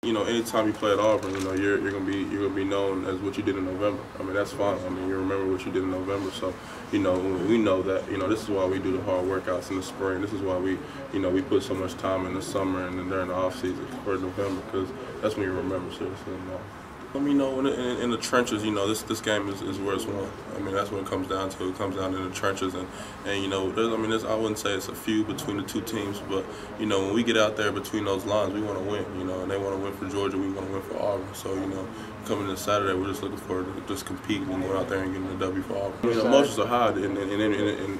You know, anytime you play at Auburn, you know you're gonna be known as what you did in November. I mean, that's fine. I mean, you remember what you did in November. So, you know, we know that. You know, this is why we do the hard workouts in the spring. This is why we put so much time in the summer and then during the off season for November, because that's when you remember seriously. You know, in the trenches, you know, this game is where it's won. I mean, that's what it comes down to. It comes down in the trenches, and you know, I wouldn't say it's a feud between the two teams, but you know, when we get out there between those lines, we want to win. You know, and they want to win for Georgia, we want to win for Auburn. So you know, coming into Saturday, we're just looking forward to just competing and going out there and getting the W for Auburn. I mean, emotions are high in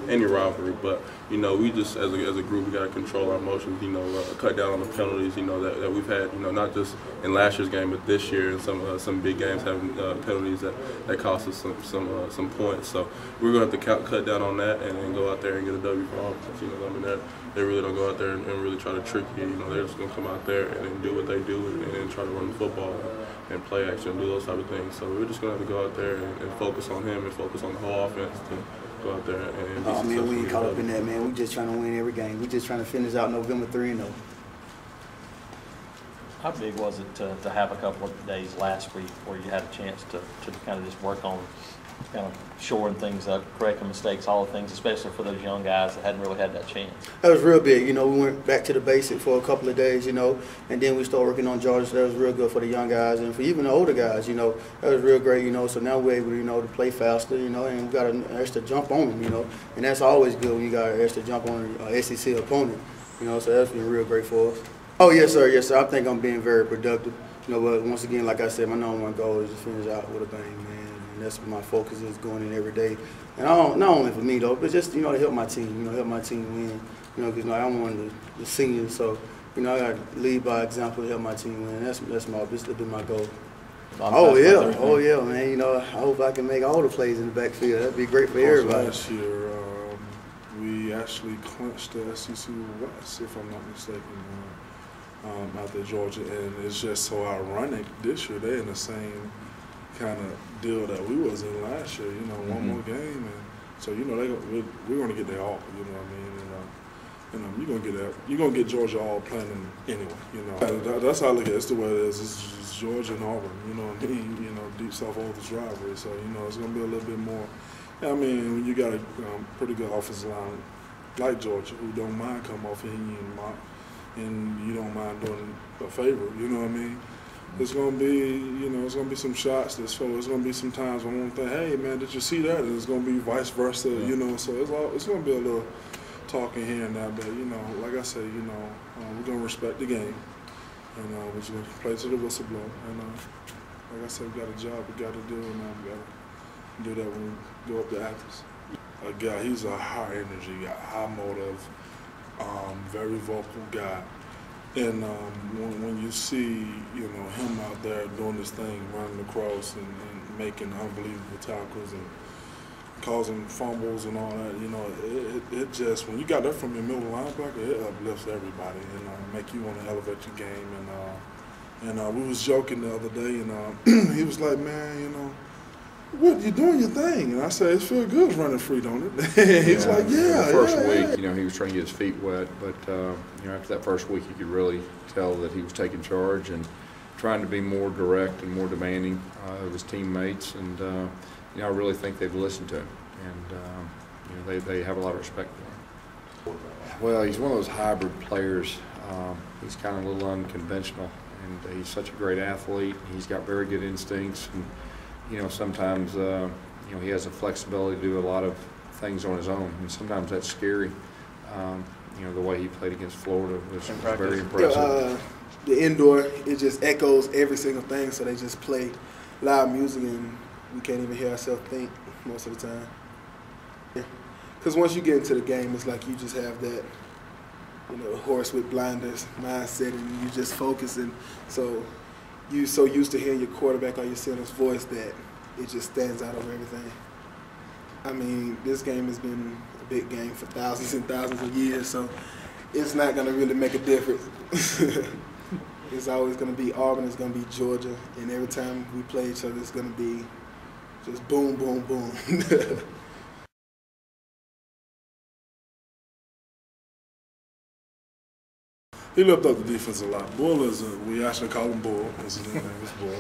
any rivalry, but you know, we just as a group, we got to control our emotions. You know, cut down on the penalties. You know that we've had. You know, not just in last year's game, but this year and some big games having penalties that cost us some points. So we're going to have to cut down on that and go out there and get a W for Auburn. You know, I mean, they really don't go out there and really try to trick you. You know, they're just going to come out there and do what they do and try to run the football and play action and do those type of things. So we're just going to have to go out there and focus on him and focus on the whole offense to go out there and be successful. Man, we ain't caught up in that, man. We just trying to win every game. We just trying to finish out November 3-0. How big was it to have a couple of days last week where you had a chance to kind of just work on kind of shoring things up, correcting mistakes, all the things, especially for those young guys that hadn't really had that chance? That was real big. You know, we went back to the basic for a couple of days, you know, and then we started working on Georgia. So that was real good for the young guys and for even the older guys, you know. That was real great, you know. So now we're able, you know, to play faster, you know, and we got an extra jump on them, you know. And that's always good when you got an extra jump on an SEC opponent, you know. So that's been real great for us. Oh, yes, sir. Yes, sir. I think I'm being very productive. You know, but once again, like I said, my number one goal is to finish out with a bang, man. And that's what my focus is, going in every day. And not only for me, though, but just, you know, to help my team, you know, help my team win. You know, because, you know, I'm one of the seniors, so, you know, I got to lead by example to help my team win. That's been my goal. Oh, yeah, man. You know, I hope I can make all the plays in the backfield. That'd be great for everybody. Last year, we actually clinched the SEC West, if I'm not mistaken. Out there, Georgia, and it's just so ironic this year they're in the same kind of deal that we was in last year. You know, one more game, and so you know we're going to get there all. You know what I mean? And you're gonna get Georgia all playing anyway. You know, that's how I look at it. It's the way it is. It's Georgia and Auburn. You know what I mean? You know, deep South Oldest rivalry. So you know it's going to be a little bit more. I mean, when you got a pretty good offensive line like Georgia, who don't mind coming off and you don't mind doing a favor, you know what I mean? It's gonna be, you know, it's gonna be some shots this fall. It's gonna be some times when I'm gonna think, hey man, did you see that? And it's gonna be vice versa, you know. So it's gonna be a little talking here and there, but you know, like I said, you know, we're gonna respect the game, and we're just gonna play to the whistle blow. And like I said, we got a job we got to do, and we gotta do that when we go up to Athens. A guy, he's a high energy guy, high motive. Very vocal guy, and when you see, you know, him out there doing this thing, running across and making unbelievable tackles and causing fumbles and all that, you know, it just, when you got that from your middle linebacker, it uplifts everybody and make you want to elevate your game. And we was joking the other day, and he was like, man, you know, what, you doing your thing? And I said, it feels good running free, don't it? He's like, yeah. The first week, you know, he was trying to get his feet wet, but you know, after that first week, you could really tell that he was taking charge and trying to be more direct and more demanding of his teammates. And you know, I really think they've listened to him, and you know, they have a lot of respect for him. Well, he's one of those hybrid players. He's kind of a little unconventional, and he's such a great athlete. He's got very good instincts, and you know, sometimes, you know, he has the flexibility to do a lot of things on his own, and sometimes that's scary. You know, the way he played against Florida was very impressive. The indoor, it just echoes every single thing, so they just play loud music, and we can't even hear ourselves think most of the time. Because once you get into the game, it's like you just have that, you know, horse with blinders mindset, and you just focus, and so you're so used to hearing your quarterback or your center's voice that it just stands out over everything. I mean, this game has been a big game for thousands and thousands of years, so it's not going to really make a difference. It's always going to be Auburn, it's going to be Georgia, and every time we play each other, it's going to be just boom, boom, boom. he lifted up the defense a lot. Bull we actually call him Bull. His name is Bull.